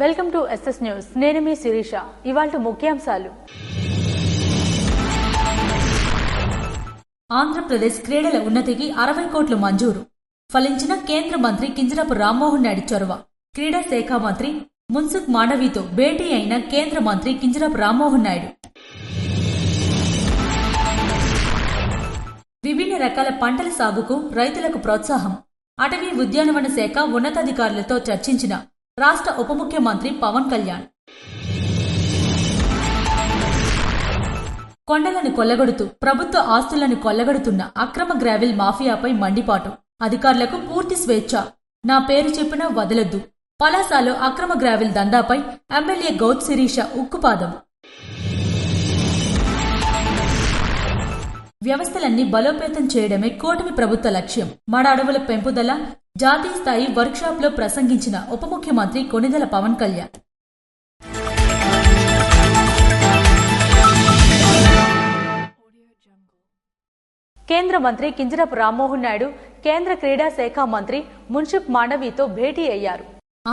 Welcome to SS news. నేను మీ శిరీష. ఇవాల్టి ముఖ్యాంశాలు. ఆంధ్రప్రదేశ్ క్రీడల ఉన్నతికి 60 కోట్లు మంజూరు. ఫలించిన కేంద్ర మంత్రి కింజరాపు రామ్మోహన్ నాయుడు చొరవ. క్రీడా శాఖ మంత్రి మున్సుఖ్ మాండవీతో భేటీ అయిన కేంద్ర మంత్రి కింజరాపు రామ్మోహన్ నాయుడు. విభిన్న రకాల పంటల సాగుకు రైతులకు ప్రోత్సాహం. అటవీ ఉద్యానవన శాఖ ఉన్నతాధికారులతో చర్చించిన రాష్ట్ర ఉప ముఖ్యమంత్రి పవన్ కళ్యాణ్. కొండలను కొల్లగొడుతూ ప్రభుత్వ ఆస్తులను కొల్లగొడుతున్న అక్రమ గ్రావెల్ మాఫియాపై మండిపాటు. అధికారులకు పూర్తి స్వేచ్ఛ, నా పేరు చెప్పినా వదలొద్దు. పలాసలో అక్రమ గ్రావెల్ దందాపై ఎమ్మెల్యే గౌత్ శిరీష ఉక్కుపాదం. వ్యవస్థలన్నీ బలోపేతం చేయడమే కూటమి ప్రభుత్వ లక్ష్యం. మడ అడవుల పెంపుదల జాతీయ స్థాయి వర్క్షాప్ లో ప్రసంగించిన ఉప ముఖ్యమంత్రి కొణిదెల పవన్ కళ్యాణ్. కేంద్ర మంత్రి కింజరాపు రామ్మోహన్ నాయుడు కేంద్ర క్రీడా శాఖ మంత్రి మున్సుఖ్ మాండవీతో భేటీ అయ్యారు.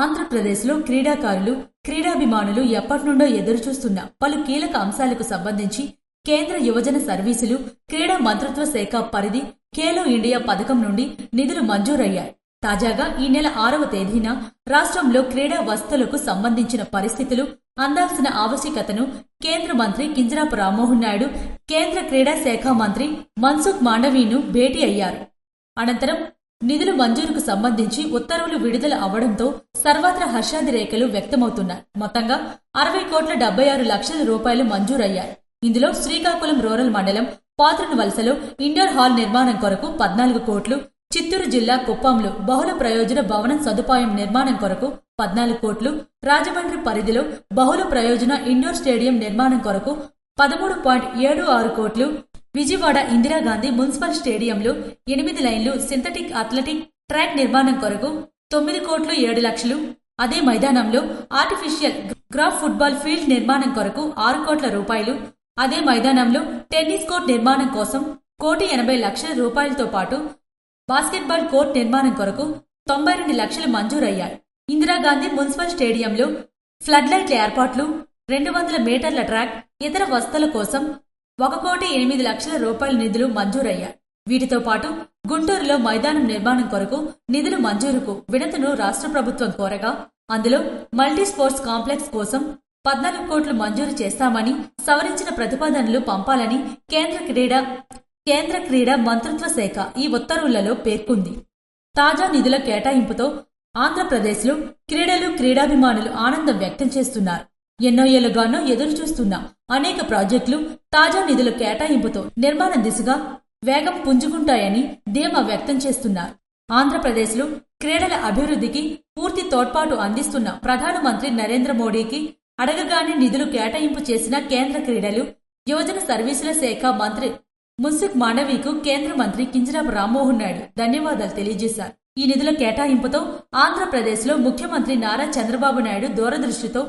ఆంధ్రప్రదేశ్లో క్రీడాకారులు, క్రీడాభిమానులు ఎప్పటినుండో ఎదురుచూస్తున్న పలు కీలక అంశాలకు సంబంధించి కేంద్ర యువజన సర్వీసులు, క్రీడా మంత్రిత్వ శాఖ పరిధి ఖేలో ఇండియా పథకం నుండి నిధులు మంజూరయ్యాయి. తాజాగా ఈ నెల 6వ తేదీన రాష్ట్రంలో క్రీడా వసతులకు సంబంధించిన పరిస్థితులు, అందాల్సిన ఆవశ్యకతను కేంద్ర మంత్రి కింజరాపు రామ్మోహన్ నాయుడు కేంద్ర క్రీడా శాఖ మంత్రి మన్సుఖ్ మాండవీను భేటీ అయ్యారు. అనంతరం నిధుల మంజూరుకు సంబంధించి ఉత్తర్వులు విడుదల అవడంతో సర్వత్రా హర్షాదిరేఖలు వ్యక్తమవుతున్నాయి. మొత్తంగా 60,76,00,000 రూపాయలు మంజూరయ్యాయి. ఇందులో శ్రీకాకుళం రూరల్ మండలం పాత్రనవలసలో ఇండోర్ హాల్ నిర్మాణం కొరకు 14 కోట్లు, చిత్తూరు జిల్లా కుప్పంలో బహుళ ప్రయోజన భవనం సదుపాయం నిర్మాణం కొరకు 14 కోట్లు, రాజమండ్రి పరిధిలో బహుళ ప్రయోజన ఇండోర్ స్టేడియం నిర్మాణం కొరకు 13.76 కోట్లు, విజయవాడ ఇందిరాగాంధీ మున్సిపల్ స్టేడియంలో 8 లైన్లు సింథటిక్ అథ్లెటిక్ ట్రాక్ నిర్మాణం కొరకు 9,07,00,000, అదే మైదానంలో ఆర్టిఫిషియల్ గ్రాఫ్ ఫుట్బాల్ ఫీల్డ్ నిర్మాణం కొరకు 6 కోట్ల రూపాయలు, అదే మైదానంలో టెన్నిస్ కోర్ట్ నిర్మాణం కోసం 1,80,00,000 రూపాయలతో పాటు బాస్కెట్బాల్ కోర్ట్ నిర్మాణం కొరకు 92 లక్షలు మంజూరయ్యాయి. ఇందిరాగాంధీ మున్సిపల్ స్టేడియంలో ఫ్లడ్ లైట్ల ఏర్పాట్లు, 200 మీటర్ల ట్రాక్, ఇతర వసతుల కోసం 1,08,00,000 రూపాయల నిధులు మంజూరయ్యాయి. వీటితో పాటు గుంటూరులో మైదానం నిర్మాణం కొరకు నిధుల మంజూరుకు వినతును రాష్ట్ర ప్రభుత్వం కోరగా అందులో మల్టీ స్పోర్ట్స్ కాంప్లెక్స్ కోసం 14 కోట్లు మంజూరు చేస్తామని, సవరించిన ప్రతిపాదనలు పంపాలని కేంద్ర క్రీడా మంత్రిత్వ శాఖ ఈ ఉత్తర్వులలో పేర్కొంది. తాజా నిధుల కేటాయింపుతో ఆంధ్రప్రదేశ్లో క్రీడలు, క్రీడాభిమానులు ఆనందం వ్యక్తం చేస్తున్నారు. ఎన్నో ఏళ్లుగానో ఎదురుచూస్తున్న అనేక ప్రాజెక్టులు తాజా నిధుల కేటాయింపుతో నిర్మాణ దిశగా వేగం పుంజుకుంటాయని ధీమా వ్యక్తం చేస్తున్నారు. ఆంధ్రప్రదేశ్లో క్రీడల అభివృద్ధికి పూర్తి తోడ్పాటు అందిస్తున్న ప్రధానమంత్రి నరేంద్ర మోడీకి అడగగానే నిధులు కేటాయింపు చేసిన కేంద్ర క్రీడలు, యువజన సర్వీసుల శాఖ మంత్రి మున్సుఖ్ మాండవీకు కేంద్ర మంత్రి కింజరాపు రామ్మోహన్ నాయుడు ధన్యవాదాలు తెలియజేశారు. ఈ నిధుల కేటాయింపుతో ఆంధ్రప్రదేశ్లో ముఖ్యమంత్రి నారా చంద్రబాబు నాయుడు దూరదృష్టితో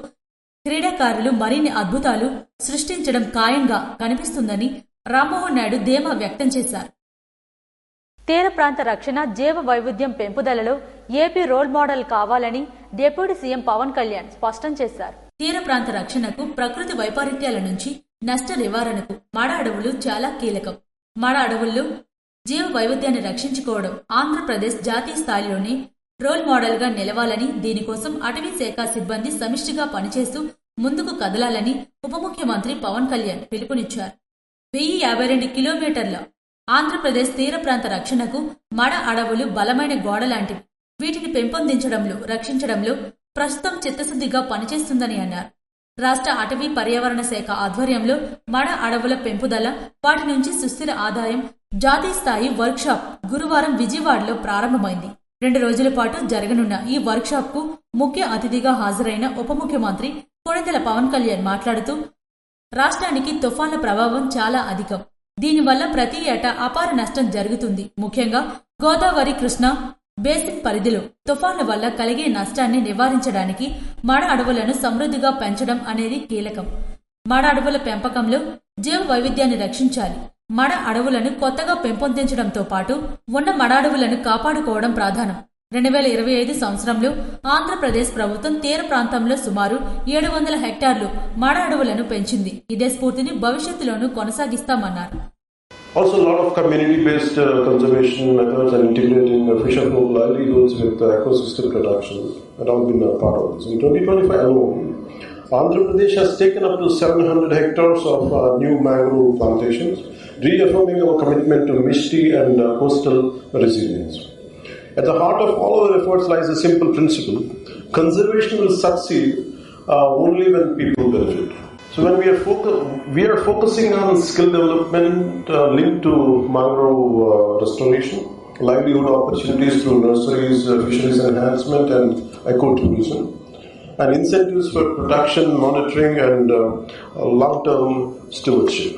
క్రీడాకారులు మరిన్ని అద్భుతాలు సృష్టించడం ఖాయంగా కనిపిస్తుందని రామ్మోహన్ నాయుడు ధీమా వ్యక్తం చేశారు. తీర ప్రాంత రక్షణ, జీవ వైవిధ్యం పెంపుదలలో ఏపీ రోల్ మోడల్ కావాలని డిప్యూటీ సీఎం పవన్ కళ్యాణ్ స్పష్టం చేశారు. తీర ప్రాంత రక్షణకు, ప్రకృతి వైపరీత్యాల నుంచి నష్ట నివారణకు మడ అడవులు చాలా కీలకం. మడ అడవుల్లో జీవ వైవిధ్యాన్ని రక్షించుకోవడం ఆంధ్రప్రదేశ్ జాతీయ స్థాయిలోనే రోల్ మోడల్ గా నిలవాలని, దీనికోసం అటవీ శాఖ సిబ్బంది సమిష్టిగా పనిచేస్తూ ముందుకు కదలాలని ఉప ముఖ్యమంత్రి పవన్ కళ్యాణ్ పిలుపునిచ్చారు. 1052 కిలోమీటర్ల ఆంధ్రప్రదేశ్ తీర ప్రాంత రక్షణకు మడ అడవులు బలమైన గోడ లాంటివి. వీటిని పెంపొందించడంలో, రక్షించడంలో ప్రస్తుతం చిత్తశుద్ధిగా పనిచేస్తుందని అన్నారు. రాష్ట్ర అటవీ పర్యావరణ శాఖ ఆధ్వర్యంలో మడ అడవుల పెంపుదల, వాటి నుంచి సుస్థిర ఆదాయం జాతీయ స్థాయి వర్క్షాప్ గురువారం విజయవాడలో ప్రారంభమైంది. 2 రోజుల పాటు జరగనున్న ఈ వర్క్షాప్ కు ముఖ్య అతిథిగా హాజరైన ఉప ముఖ్యమంత్రి కొణిదెల పవన్ కళ్యాణ్ మాట్లాడుతూ, రాష్ట్రానికి తుఫాన్ల ప్రభావం చాలా అధికం. దీనివల్ల ప్రతి ఏటా అపార నష్టం జరుగుతుంది. ముఖ్యంగా గోదావరి, కృష్ణా బేసిన్ పరిధిలో తుఫాన్ల వల్ల కలిగే నష్టాన్ని నివారించడానికి మడ అడవులను సమృద్ధిగా పెంచడం అనేది కీలకం. మడ అడవుల పెంపకంలో జీవ వైవిధ్యాన్ని రక్షించాలి. మడ అడవులను కొత్తగా పెంపొందించడంతో పాటు ఉన్న మడ అడవులను కాపాడుకోవడం ప్రధానం. 2025 సంవత్సరంలో ఆంధ్రప్రదేశ్ ప్రభుత్వం తీర ప్రాంతంలో సుమారు 700 హెక్టార్లు మడ అడవులను పెంచింది. ఇదే స్ఫూర్తిని భవిష్యత్తులోనూ కొనసాగిస్తామన్నారు. Also, a lot of community-based conservation methods and integrating fisher-folk livelihoods with ecosystem protection have all been a part of this. In 2025 alone, Andhra Pradesh has taken up to 700 hectares of new mangrove plantations, reaffirming our commitment to Mishti and coastal resilience. At the heart of all our efforts lies a simple principle: conservation will succeed only when people benefit. So when we are focusing on skill development linked to mangrove restoration, livelihood opportunities through nurseries, fisheries enhancement and ecotourism, and incentives for production, monitoring and long-term stewardship.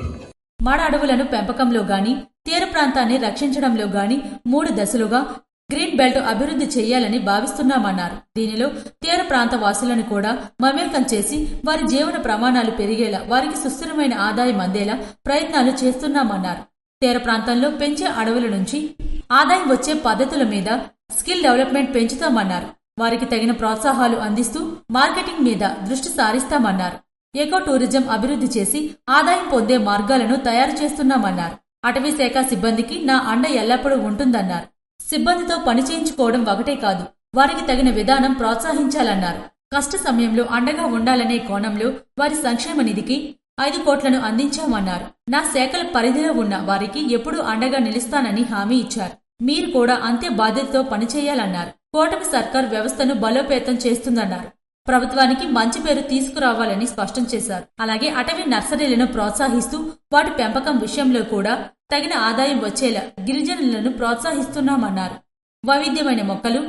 మడ అడవులను పెంపకంలో గాని తీర ప్రాంతాన్ని రక్షించడంలో గాని 3 దశలుగా green belt అభివృద్ధి చేయాలని భావిస్తున్నామన్నారు. దీనిలో తీర ప్రాంత వాసులను కూడా మమేకం చేసి వారి జీవన ప్రమాణాలు పెరిగేలా, వారికి సుస్థిరమైన ఆదాయం అందేలా ప్రయత్నాలు చేస్తున్నామన్నారు. తీర ప్రాంతంలో పెంచే అడవుల నుంచి ఆదాయం వచ్చే పద్ధతుల మీద స్కిల్ డెవలప్మెంట్ పెంచుతామన్నారు. వారికి తగిన ప్రోత్సాహాలు అందిస్తూ మార్కెటింగ్ మీద దృష్టి సారిస్తామన్నారు. ఎకో టూరిజం అభివృద్ధి చేసి ఆదాయం పొందే మార్గాలను తయారు చేస్తున్నామన్నారు. అటవీ శాఖ సిబ్బందికి నా అండ ఎల్లప్పుడూ ఉంటుందన్నారు. సిబ్బందితో పని చేయించుకోవడం ఒకటే కాదు, వారికి తగిన విధానం ప్రోత్సహించాలన్నారు. కష్ట సమయంలో అండగా ఉండాలనే కోణంలో వారి సంక్షేమ నిధికి 5 కోట్లను అందించామన్నారు. నా శాఖల పరిధిలో ఉన్న వారికి ఎప్పుడూ అండగా నిలుస్తానని హామీ ఇచ్చారు. మీరు కూడా అంతే బాధ్యతతో పనిచేయాలన్నారు. కూటమి సర్కార్ వ్యవస్థను బలోపేతం చేస్తుందన్నారు. ప్రభుత్వానికి మంచి పేరు తీసుకురావాలని స్పష్టం చేశారు. అలాగే అటవీ నర్సరీలను ప్రోత్సహిస్తూ వాటి పెంపకం విషయంలో కూడా తగిన ఆదాయం వచ్చేలా గిరిజనులను ప్రోత్సహిస్తున్నామన్నారు. వైవిధ్యమైన మొక్కలు,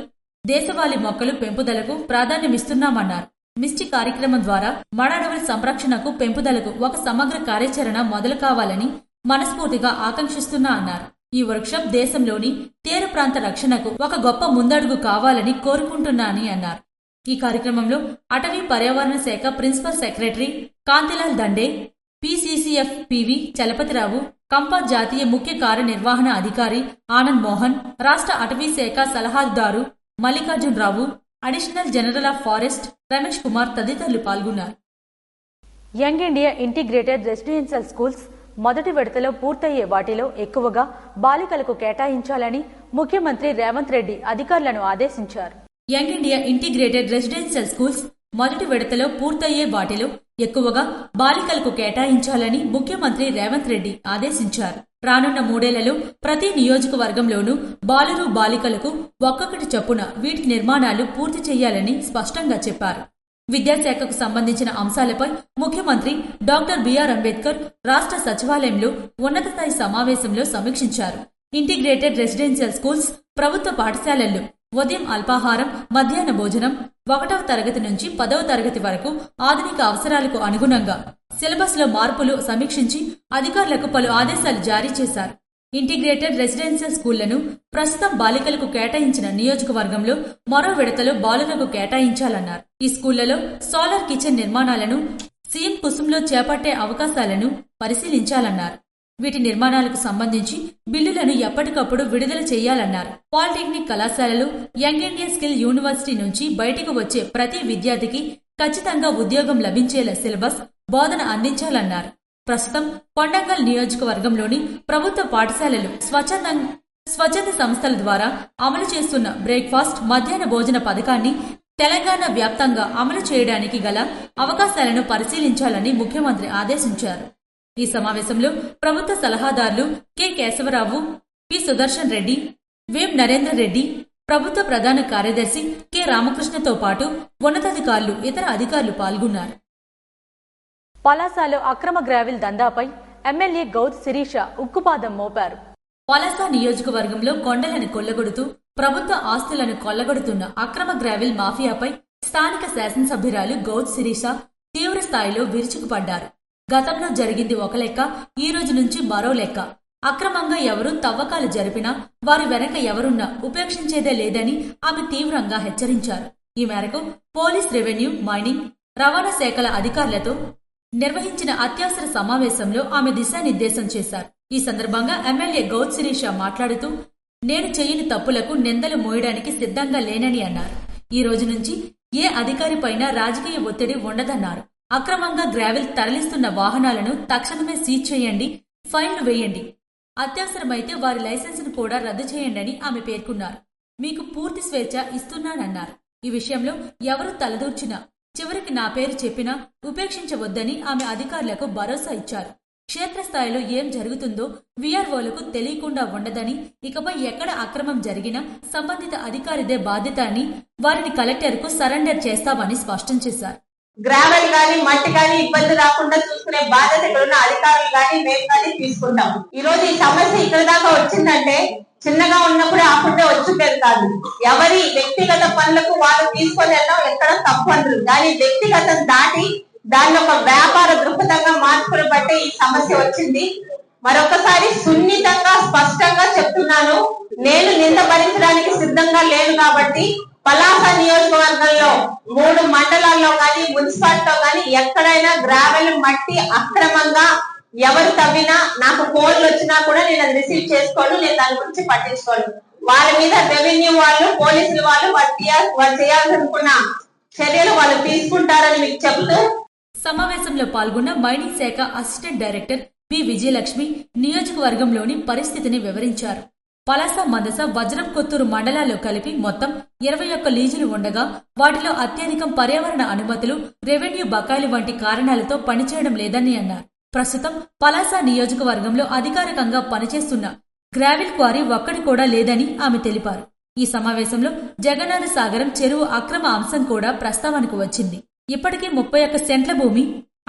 దేశవాళీ మొక్కలు పెంపుదలకు ప్రాధాన్యమిస్తున్నామన్నారు. మిస్టి కార్యక్రమం ద్వారా మడ అడవుల సంరక్షణకు, పెంపుదలకు ఒక సమగ్ర కార్యాచరణ మొదలు కావాలని మనస్ఫూర్తిగా ఆకాంక్షిస్తున్నా అన్నారు. ఈ వర్క్షాప్ దేశంలోని తీర ప్రాంత రక్షణకు ఒక గొప్ప ముందడుగు కావాలని కోరుకుంటున్నానని అన్నారు. ఈ కార్యక్రమంలో అటవీ పర్యావరణ శాఖ principal secretary Kantilal Dande, PCCF PV Chalapathirao, CAMPA జాతీయ ముఖ్య కార్యనిర్వహణ అధికారి ఆనంద్ మోహన్, రాష్ట్ర అటవీ శాఖ సలహాదారు Mallikarjun Rao, additional general of forest Ramesh Kumar తదితరులు పాల్గొన్నారు. Young India integrated residential schools మొదటి విడతలో పూర్తయ్యే వాటిలో ఎక్కువగా బాలికలకు కేటాయించాలని ముఖ్యమంత్రి రేవంత్ రెడ్డి అధికారులను ఆదేశించారు. Young India integrated residential schools మొదటి విడతలో పూర్తయ్యే వాటిలో ఎక్కువగా బాలికలకు కేటాయించాలని ముఖ్యమంత్రి రేవంత్ రెడ్డి ఆదేశించారు. రానున్న 3 ఏళ్లలో ప్రతి నియోజకవర్గంలోనూ బాలురు, బాలికలకు ఒక్కొక్కటి చొప్పున వీటి నిర్మాణాలు పూర్తి చేయాలని స్పష్టంగా చెప్పారు. విద్యాశాఖకు సంబంధించిన అంశాలపై ముఖ్యమంత్రి డాక్టర్ బిఆర్ అంబేద్కర్ రాష్ట్ర సచివాలయంలో ఉన్నత స్థాయి సమావేశంలో సమీక్షించారు. ఇంటిగ్రేటెడ్ రెసిడెన్షియల్ స్కూల్స్ ప్రభుత్వ పాఠశాలల్లో ఉదయం అల్పాహారం, మధ్యాహ్న భోజనం, 1వ తరగతి నుంచి 10వ తరగతి వరకు ఆధునిక అవసరాలకు అనుగుణంగా సిలబస్ లో మార్పులు సమీక్షించి అధికారులకు పలు ఆదేశాలు జారీ చేశారు. ఇంటిగ్రేటెడ్ రెసిడెన్షియల్ స్కూళ్లను ప్రస్తుతం బాలికలకు కేటాయించిన నియోజకవర్గంలో మరో విడతలో బాలులకు కేటాయించాలన్నారు. ఈ స్కూళ్లలో సోలార్ కిచెన్ నిర్మాణాలను సీఎం కుసుంలో చేపట్టే అవకాశాలను పరిశీలించాలన్నారు. వీటి నిర్మాణాలకు సంబంధించి బిల్లులను ఎప్పటికప్పుడు విడుదల చేయాలన్నారు. పాలిటెక్నిక్ కళాశాలలు, యంగ్ ఇండియా స్కిల్ యూనివర్సిటీ నుంచి బయటకు వచ్చే ప్రతి విద్యార్థికి ఖచ్చితంగా ఉద్యోగం లభించేలా సిలబస్, బోధన అందించాలన్నారు. ప్రస్తుతం కొండంగల్ నియోజకవర్గంలోని ప్రభుత్వ పాఠశాలలు స్వచ్ఛంద సంస్థల ద్వారా అమలు చేస్తున్న బ్రేక్ఫాస్ట్, మధ్యాహ్న భోజన పథకాన్ని తెలంగాణ వ్యాప్తంగా అమలు చేయడానికి గల అవకాశాలను పరిశీలించాలని ముఖ్యమంత్రి ఆదేశించారు. ఈ సమావేశంలో ప్రభుత్వ సలహాదారులు కె కేశవరావు, పి సుదర్శన్ రెడ్డి, వేం నరేందర్ రెడ్డి, ప్రభుత్వ ప్రధాన కార్యదర్శి కె రామకృష్ణతో పాటు ఉన్నతాధికారులు, ఇతర అధికారులు పాల్గొన్నారు. పలాసలో అక్రమ గ్రావిల్ దందాపై ఎమ్మెల్యే గౌత్ శిరీష ఉక్కుపాదం మోపారు. పలాస నియోజకవర్గంలో కొండలను కొల్లగొడుతూ ప్రభుత్వ ఆస్తులను కొల్లగొడుతున్న అక్రమ గ్రావిల్ మాఫియాపై స్థానిక శాసనసభ్యురాలు గౌత్ శిరీష తీవ్ర స్థాయిలో విరుచుకుపడ్డారు. గతంలో జరిగింది ఒక లెక్క, ఈ రోజు నుంచి మరో లెక్క. అక్రమంగా ఎవరు తవ్వకాలు జరిపినా వారి వెనక ఎవరున్నా ఉపేక్షించేదే లేదని ఆమె తీవ్రంగా హెచ్చరించారు. ఈ మేరకు పోలీస్, రెవెన్యూ, మైనింగ్, రవాణా శాఖల అధికారులతో నిర్వహించిన అత్యవసర సమావేశంలో ఆమె దిశానిర్దేశం చేశారు. ఈ సందర్భంగా ఎమ్మెల్యే గౌత్ శిరీష మాట్లాడుతూ నేను చేయని తప్పులకు నిందలు మోయడానికి సిద్ధంగా లేనని అన్నారు. ఈ రోజు నుంచి ఏ అధికారిపైనా రాజకీయ ఒత్తిడి ఉండదన్నారు. అక్రమంగా గ్రావెల్ తరలిస్తున్న వాహనాలను తక్షణమే సీజ్ చేయండి, ఫైన్లు వేయండి, అత్యవసరమైతే వారి లైసెన్సును కూడా రద్దు చేయండి అని ఆమె పేర్కొన్నారు. మీకు పూర్తి స్వేచ్ఛ ఇస్తున్నానన్నారు. ఈ విషయంలో ఎవరు తలదూర్చినా చివరికి నా పేరు చెప్పినా ఉపేక్షించవద్దని ఆమె అధికారులకు భరోసా ఇచ్చారు. క్షేత్రస్థాయిలో ఏం జరుగుతుందో వీఆర్ఓలకు తెలియకుండా ఉండదని, ఇకపై ఎక్కడ అక్రమం జరిగినా సంబంధిత అధికారిదే బాధ్యత అని వారిని కలెక్టర్కు సరెండర్ చేస్తామని స్పష్టం చేశారు. గ్రావెల్ గాని మట్టి గాని ఇబ్బంది రాకుండా చూసుకునే బాధ్యత ఇక్కడ ఉన్న అధికారులు గాని మేము గాని తీసుకుంటాం. ఈ రోజు ఈ సమస్య ఇక్కడ దాకా వచ్చిందంటే చిన్నగా ఉన్నప్పుడే ఆపుంటే వచ్చుండేది కాదు. ఎవరి వ్యక్తిగత పనులకు వాళ్ళు తీసుకొని వెళ్ళడం ఎక్కడ తప్పు అంటారు. దాని వ్యక్తిగతం దాటి దాన్ని ఒక వ్యాపార దృక్పథంగా మార్పులు బట్టే ఈ సమస్య వచ్చింది. మరొకసారి సున్నితంగా స్పష్టంగా చెప్తున్నాను, నేను నింద భరించడానికి సిద్ధంగా లేను. కాబట్టి పలాస నియోజకవర్గంలో 3 మండలాల్లో కానీ మున్సిపాలిటీలో కానీ ఎక్కడైనా గ్రావెల్ మట్టి అక్రమంగా ఎవరు తవ్వినా నాకు ఫోన్లు వచ్చినా కూడా నేను అది రిసీవ్ చేసుకోను, నేను దాని గురించి పట్టించుకోను. వాళ్ళ మీద రెవెన్యూ వాళ్ళు, పోలీసులు వాళ్ళు చేయాలనుకున్న చర్యలు వాళ్ళు తీసుకుంటారని మీకు చెబుతూ సమావేశంలో పాల్గొన్న మైనింగ్ శాఖ అసిస్టెంట్ డైరెక్టర్ బి విజయలక్ష్మి నియోజకవర్గంలోని పరిస్థితిని వివరించారు. పలాస, మందస, వజ్రం కొత్తూరు మండలాల్లో కలిపి మొత్తం 21 లీజులు ఉండగా వాటిలో అత్యధికం పర్యావరణ అనుమతులు, రెవెన్యూ బకాయిలు వంటి కారణాలతో పనిచేయడం లేదని అన్నారు. ప్రస్తుతం పలాస నియోజకవర్గంలో అధికారికంగా పనిచేస్తున్న గ్రావెల్ క్వారీ ఒక్కటి కూడా లేదని ఆమె తెలిపారు. ఈ సమావేశంలో జగన్నాథ సాగరం చెరువు అక్రమ అంశం కూడా ప్రస్తావనకు వచ్చింది. ఇప్పటికే 31 సెంట్ల భూమి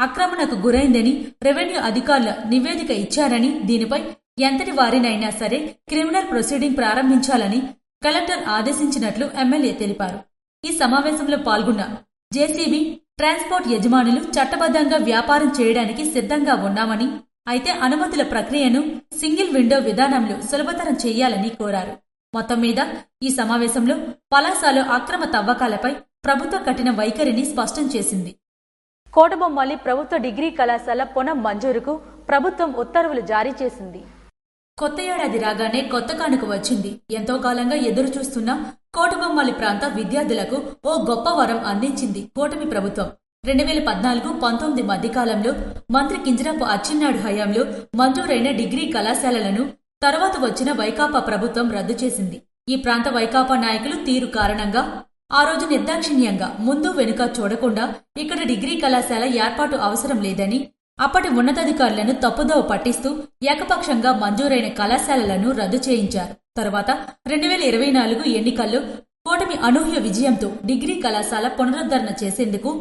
ఆక్రమణకు గురైందని రెవెన్యూ అధికారుల నివేదిక ఇచ్చారని, దీనిపై ఎంతటి వారినైనా సరే క్రిమినల్ ప్రొసీడింగ్ ప్రారంభించాలని కలెక్టర్ ఆదేశించినట్లు ఎమ్మెల్యే తెలిపారు. ఈ సమావేశంలో పాల్గొన్న జేసీబీ, ట్రాన్స్పోర్ట్ యజమానులు చట్టబద్ధంగా వ్యాపారం చేయడానికి సిద్ధంగా ఉన్నామని, అయితే అనుమతుల ప్రక్రియను సింగిల్ విండో విధానంలో సులభతరం చేయాలని కోరారు. మొత్తం మీద ఈ సమావేశంలో పలాసలో అక్రమ తవ్వకాలపై ప్రభుత్వ కఠిన వైఖరిని స్పష్టం చేసింది. కోటబొమ్మాలి ప్రభుత్వ డిగ్రీ కళాశాల పునః మంజూరుకు ప్రభుత్వం ఉత్తర్వులు జారీ చేసింది. కొత్త ఏడాది రాగానే కొత్త కానుక వచ్చింది. ఎంతో కాలంగా ఎదురు చూస్తున్న కోటబొమ్మాలి ప్రాంత విద్యార్థులకు ఓ గొప్ప వరం అందించింది కూటమి ప్రభుత్వం. 2014-19 మధ్యకాలంలో మంత్రి కింజరాపు అచ్చెన్నాయుడు హయాంలో మంజూరైన డిగ్రీ కళాశాలలను తర్వాత వచ్చిన వైకాపా ప్రభుత్వం రద్దు చేసింది. ఈ ప్రాంత వైకాపా నాయకులు తీరు కారణంగా ఆ రోజు నిర్దాక్షిణ్యంగా ముందు వెనుక చూడకుండా ఇక్కడ డిగ్రీ కళాశాల ఏర్పాటు అవసరం లేదని, అప్పటి ఉన్నతాధికారులను తప్పుదోవ పట్టిస్తూ ఏకపక్షంగా మంజూరైన కళాశాలలను రద్దు చేయించారు. తరువాత 2024 ఎన్నికల్లో కూటమి అనూహ్య విజయంతో డిగ్రీ కళాశాల పునరుద్ధరణ చేసేందుకు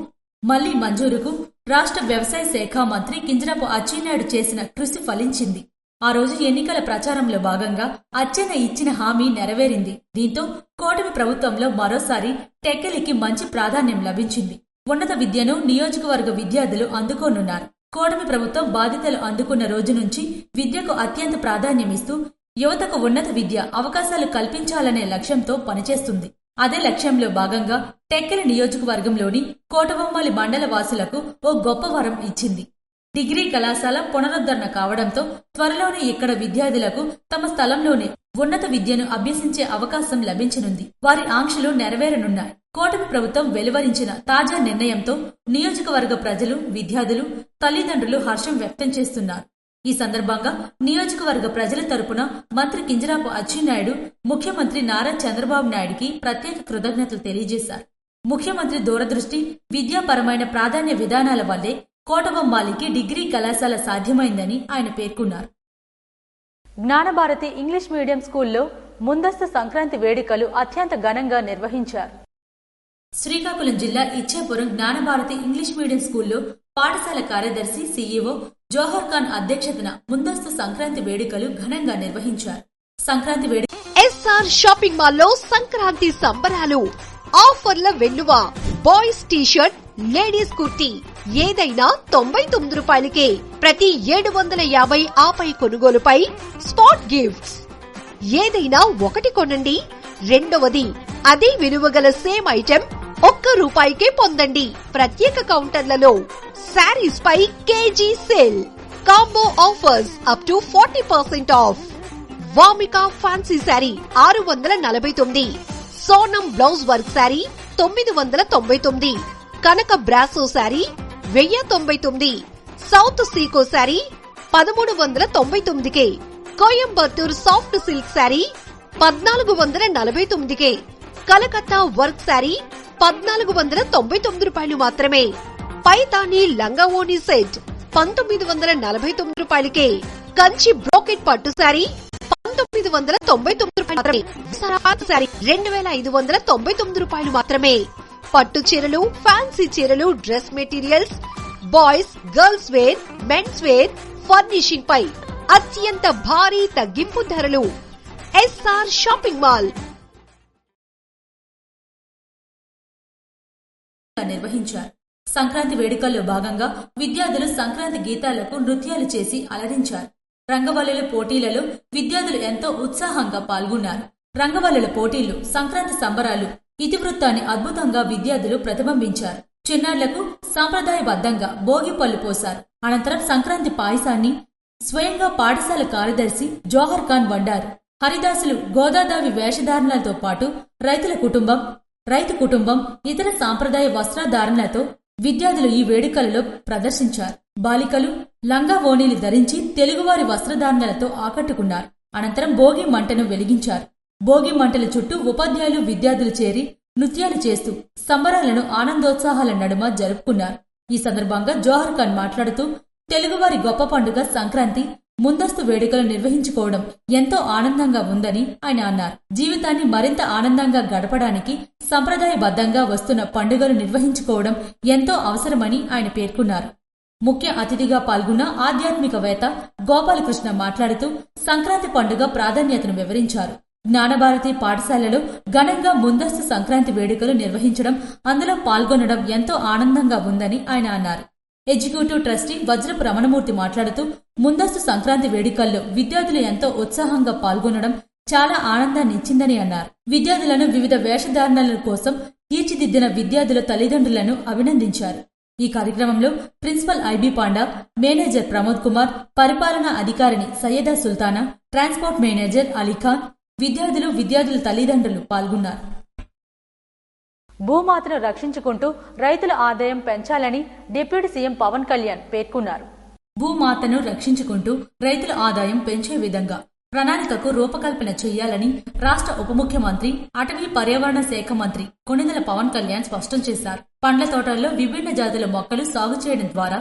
మళ్లీ మంజూరుకు రాష్ట్ర వ్యవసాయ శాఖ మంత్రి కింజరాపు అచ్చెన్నాయుడు చేసిన కృషి ఫలించింది. ఆ రోజు ఎన్నికల ప్రచారంలో భాగంగా అచ్చెన్న ఇచ్చిన హామీ నెరవేరింది. దీంతో కూటమి ప్రభుత్వంలో మరోసారి టెక్కలికి మంచి ప్రాధాన్యం లభించింది. ఉన్నత విద్యను నియోజకవర్గ విద్యార్థులు అందుకోనున్నారు. కూటమి ప్రభుత్వం బాధ్యతలు అందుకున్న రోజు నుంచి విద్యకు అత్యంత ప్రాధాన్యమిస్తూ యువతకు ఉన్నత విద్య అవకాశాలు కల్పించాలనే లక్ష్యంతో పనిచేస్తుంది. అదే లక్ష్యంలో భాగంగా టెక్కలి నియోజకవర్గంలోని కోటబొమ్మాలి మండల వాసులకు ఓ గొప్ప వరం ఇచ్చింది. డిగ్రీ కళాశాల పునరుద్ధరణ కావడంతో త్వరలోనే ఇక్కడ విద్యార్థులకు తమ స్థలంలోనే ఉన్నత విద్యను అభ్యసించే అవకాశం లభించనుంది. వారి ఆంక్షలు నెరవేరనున్నాయి. కూటమి ప్రభుత్వం వెలువరించిన తాజా నిర్ణయంతో నియోజకవర్గ ప్రజలు, విద్యార్థులు, తల్లిదండ్రులు హర్షం వ్యక్తం చేస్తున్నారు. ఈ సందర్భంగా నియోజకవర్గ ప్రజల తరపున మంత్రి కింజరాపు అచ్చెన్నాయుడు ముఖ్యమంత్రి నారా చంద్రబాబు నాయుడికి ప్రత్యేక కృతజ్ఞతలు తెలియజేశారు. ముఖ్యమంత్రి దూరదృష్టి, విద్యాపరమైన ప్రాధాన్య విధానాల వల్లే కోటబొమ్మాలికి డిగ్రీ కళాశాల సాధ్యమైందని ఆయన పేర్కొన్నారు. జ్ఞానభారతి ఇంగ్లీష్ మీడియం స్కూల్లో ముందస్తు సంక్రాంతి వేడుకలు అత్యంత ఘనంగా నిర్వహించారు. శ్రీకాకుళం జిల్లా ఇచ్చాపురం జ్ఞానభారతి ఇంగ్లీష్ మీడియం స్కూల్లో పాఠశాల కార్యదర్శి సీఈఓ జోహర్ ఖాన్ అధ్యక్షతన ముందస్తు సంక్రాంతి వేడుకలు ఘనంగా నిర్వహించారు. సంక్రాంతి వేడుక ఎస్ఆర్ షాపింగ్ మాల్లో సంక్రాంతి సంబరాలు, ఆఫర్ల వెల్లువ. బాయ్స్ టీషర్ట్, లేడీస్ కుర్తీ ఏదైనా 99 రూపాయలకే. ప్రతి 750 ఆపై కొనుగోలుపై స్పాట్ గిఫ్ట్స్. ఏదైనా ఒకటి కొనండి, రెండవది అదే విలువగల సేమ్ ఐటెం ₹1 పొందండి. ప్రత్యేక కౌంటర్లలో శారీస్ పై KG sale, combo offers up to 40% off. Vamika fancy saree 649, Sonam blouse work saree 999, Kanaka brasso saree 1099, south సీకో saree 1399, Coimbatore soft silk saree 1449, Calcutta work saree 1499 మాత్రమే. పైతాని లంగావోని సెట్ 1949 రూపాయలకే. కంచి బ్రోకెట్ పట్టు శారీ 1999 మాత్రమే. సరాఫ్ శారీ 2599 రూపాయలు మాత్రమే. పట్టు చీరలు, ఫ్యాన్సీ చీరలు, dress materials, boys, girls wear, men's wear, furnishing పై అత్యంత భారీ తగ్గింపు ధరలు. ఎస్ఆర్ షాపింగ్ మాల్ నిర్వహించారు. సంక్రాంతి వేడుకల్లో భాగంగా విద్యార్థులు సంక్రాంతి గీతాలకు నృత్యాలు చేసి అలరించారు. రంగవల్లుల పోటీలలో విద్యార్థులు ఎంతో ఉత్సాహంగా పాల్గొన్నారు. రంగవల్లుల పోటీల్లో సంక్రాంతి సంబరాలు ఇతివృత్తాన్ని అద్భుతంగా విద్యార్థులు ప్రతిబింబించారు. చిన్నారులకు సాంప్రదాయబద్ధంగా భోగి పళ్ళు పోశారు. అనంతరం సంక్రాంతి పాయసాన్ని స్వయంగా పాఠశాల కార్యదర్శి జోహర్ ఖాన్ వండారు. హరిదాసులు గోదాదేవి వేషధారణలతో పాటు రైతు కుటుంబం ఇతర సాంప్రదాయ వస్త్రధారణలతో విద్యార్థులు ఈ వేడుకలలో ప్రదర్శించారు. బాలికలు లంగా ఓణీలు ధరించి తెలుగువారి వస్త్రధారణలతో ఆకట్టుకున్నారు. అనంతరం భోగి మంటను వెలిగించారు. భోగి మంటల చుట్టూ ఉపాధ్యాయులు, విద్యార్థులు చేరి నృత్యాలు చేస్తూ సంబరాలను ఆనందోత్సాహాల నడుమ జరుపుకున్నారు. ఈ సందర్భంగా జోహర్ ఖాన్ మాట్లాడుతూ తెలుగువారి గొప్ప పండుగ సంక్రాంతి ముందస్తు వేడుకలు నిర్వహించుకోవడం ఎంతో ఆనందంగా ఉందని ఆయన అన్నారు. జీవితాన్ని మరింత ఆనందంగా గడపడానికి సంప్రదాయబద్ధంగా వస్తున్న పండుగలు నిర్వహించుకోవడం ఎంతో అవసరమని ఆయన పేర్కొన్నారు. ముఖ్య అతిథిగా పాల్గొన్న ఆధ్యాత్మికవేత్త గోపాలకృష్ణ మాట్లాడుతూ సంక్రాంతి పండుగ ప్రాధాన్యతను వివరించారు. జ్ఞానభారతి పాఠశాలలో ఘనంగా ముందస్తు సంక్రాంతి వేడుకలు నిర్వహించడం, అందులో పాల్గొనడం ఎంతో ఆనందంగా ఉందని ఆయన అన్నారు. ఎగ్జిక్యూటివ్ ట్రస్టీ వజ్రపు రమణమూర్తి మాట్లాడుతూ ముందస్తు సంక్రాంతి వేడుకల్లో విద్యార్థులు ఎంతో ఉత్సాహంగా పాల్గొనడం చాలా ఆనందాన్నిచ్చిందని అన్నారు. విద్యార్థులను వివిధ వేషధారణల కోసం తీర్చిదిద్దిన విద్యార్థుల తల్లిదండ్రులను అభినందించారు. ఈ కార్యక్రమంలో principal IB Panda, manager Pramod Kumar, పరిపాలనా అధికారిని సయ్యదా సుల్తానా, ట్రాన్స్పోర్ట్ మేనేజర్ అలీఖాన్, విద్యార్థుల తల్లిదండ్రులు పాల్గొన్నారు. భూమాతను రక్షించుకుంటూ రైతుల ఆదాయం పెంచాలని డిప్యూటీ సీఎం పవన్ కళ్యాణ్ పేర్కొన్నారు. భూమాతను రక్షించుకుంటూ రైతుల ఆదాయం పెంచే విధంగా ప్రణాళికకు రూపకల్పన చేయాలని రాష్ట్ర ఉప ముఖ్యమంత్రి, అటవీ పర్యావరణ శాఖ మంత్రి కొణిదెల పవన్ కళ్యాణ్ స్పష్టం చేశారు. పండ్ల తోటల్లో విభిన్న జాతుల మొక్కలు సాగు చేయడం ద్వారా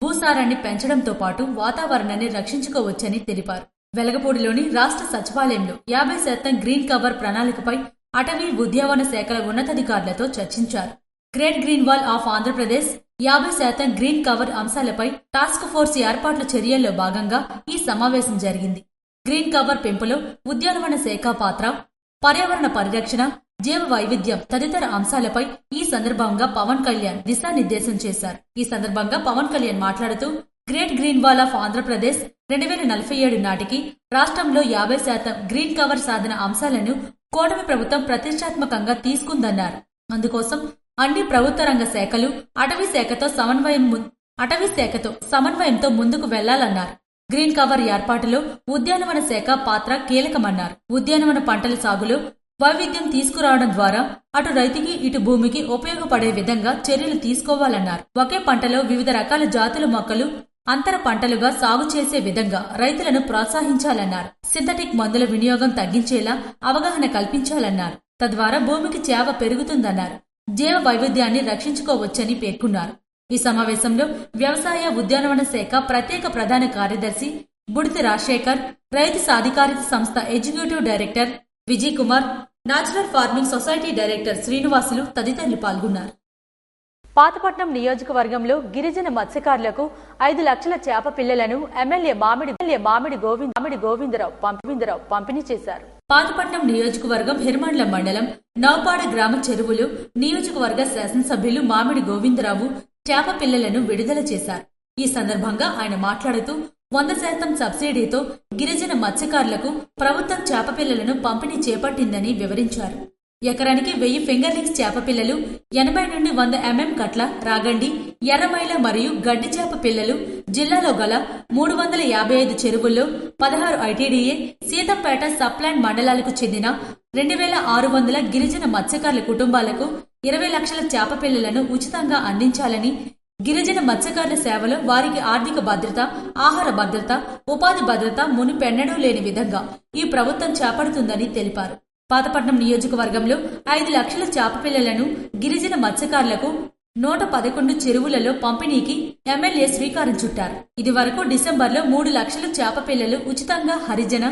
భూసారాన్ని పెంచడంతో పాటు వాతావరణాన్ని రక్షించుకోవచ్చని తెలిపారు. వెలగపూడిలోని రాష్ట్ర సచివాలయంలో 50% గ్రీన్ కవర్ ప్రణాళికపై అటవీ ఉద్యానవన శాఖల ఉన్నతాధికారులతో చర్చించారు. Great green wall of Andhra Pradesh 50% green cover అంశాలపై టాస్క్ ఫోర్స్ ఏర్పాట్ల చర్యల్లో భాగంగా ఈ సమావేశం జరిగింది. గ్రీన్ కవర్ పెంపులో ఉద్యానవన శాఖ పాత్ర, పర్యావరణ పరిరక్షణ, జీవ వైవిధ్యం తదితర అంశాలపై ఈ సందర్భంగా పవన్ కళ్యాణ్ దిశానిర్దేశం చేశారు. ఈ సందర్భంగా పవన్ కళ్యాణ్ మాట్లాడుతూ great green wall of Andhra Pradesh 2047 నాటికి రాష్ట్రంలో 50% గ్రీన్ కవర్ సాధన అంశాలను కూటమి ప్రభుత్వం ప్రతిష్టాత్మకంగా తీసుకుందన్నారు. అందుకోసం అన్ని ప్రభుత్వ రంగ శాఖలు అటవీ శాఖతో సమన్వయంతో ముందుకు వెళ్లాలన్నారు. గ్రీన్ కవర్ ఏర్పాటులో ఉద్యానవన శాఖ పాత్ర కీలకమన్నారు. ఉద్యానవన పంటల సాగులో వైవిధ్యం తీసుకురావడం ద్వారా అటు రైతుకి ఇటు భూమికి ఉపయోగపడే విధంగా చర్యలు తీసుకోవాలన్నారు. ఒకే పంటలో వివిధ రకాల జాతుల మొక్కలు అంతర పంటలుగా సాగు చేసే విధంగా రైతులను ప్రోత్సహించాలన్నారు. సింథటిక్ మందుల వినియోగం తగ్గించేలా అవగాహన కల్పించాలన్నారు. తద్వారా భూమికి చేవ పెరుగుతుందన్నారు. జీవ వైవిధ్యాన్ని రక్షించుకోవచ్చని పేర్కొన్నారు. ఈ సమావేశంలో వ్యవసాయ ఉద్యానవన శాఖ ప్రత్యేక ప్రధాన కార్యదర్శి బుడితి రాజశేఖర్, రైతు సాధికారిత సంస్థ executive director Vijay Kumar, natural farming society director Srinivasulu తదితరులు పాల్గొన్నారు. పాతపట్నం నియోజకవర్గంలో గిరిజన మత్స్యకారులకు 5 లక్షల చేప పిల్లలను ఎమ్మెల్యే మామిడి గోవిందరావు పంపిణీ చేశారు. పాతపట్నం నియోజకవర్గం హిర్మండ్ల మండలం నౌపాడ గ్రామ చెరువులు నియోజకవర్గ శాసనసభ్యులు మామిడి గోవిందరావు చేప పిల్లలను విడుదల చేశారు. ఈ సందర్భంగా ఆయన మాట్లాడుతూ 100% సబ్సిడీతో గిరిజన మత్స్యకారులకు ప్రభుత్వం చేప పిల్లలను పంపిణీ చేపట్టిందని వివరించారు. ఎకరానికి 1000 ఫింగర్లింగ్స్ చేప పిల్లలు, 80 నుండి 100 mm కట్ల, రాగండి, ఎర్రమైల మరియు గడ్డి చేప పిల్లలు జిల్లాలో గల 355 చెరువుల్లో 16 ఐటీడీఏ, సీతంపేట సబ్ప్లాంట్ మండలాలకు చెందిన 2600 గిరిజన మత్స్యకారుల కుటుంబాలకు 20 లక్షల చేప పిల్లలను ఉచితంగా అందించాలని, గిరిజన మత్స్యకారుల సేవలో వారికి ఆర్థిక భద్రత, ఆహార భద్రత, ఉపాధి భద్రత మునుపెన్నడూ లేని విధంగా ఈ ప్రభుత్వం చేపడుతుందని తెలిపారు. పాతపట్నం నియోజకవర్గంలో 5 లక్షల చేప పిల్లలను గిరిజన మత్స్యకారులకు 111 చెరువులలో పంపిణీకి ఎమ్మెల్యే శ్రీకారం చుట్టారు. ఇది వరకు డిసెంబర్లో 3 లక్షల చేప పిల్లలు ఉచితంగా హరిజన,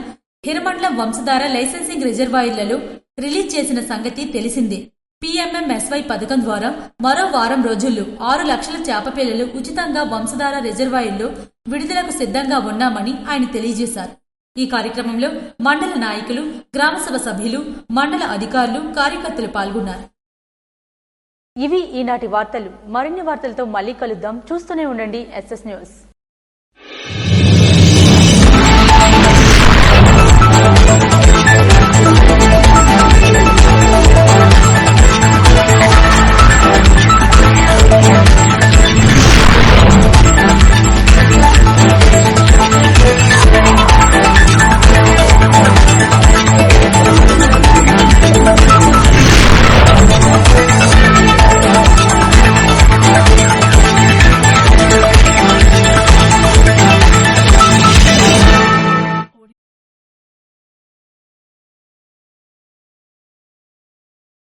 హిరమండలం వంశధార లైసెన్సింగ్ రిజర్వాయర్లలో రిలీజ్ చేసిన సంగతి తెలిసిందే. PMMSY పథకం ద్వారా మరో వారం రోజుల్లో 6 లక్షల చేప పిల్లలు ఉచితంగా వంశధార రిజర్వాయర్లో విడుదలకు సిద్ధంగా ఉన్నామని ఆయన తెలియజేశారు. ఈ కార్యక్రమంలో మండల నాయకులు, గ్రామసభ సభ్యులు, మండల అధికారులు, కార్యకర్తలు పాల్గొన్నారు. ఇవి ఈనాటి వార్తలు. మరిన్ని వార్తలతో మళ్ళీ కలుద్దాం. చూస్తూనే ఉండండి SS న్యూస్.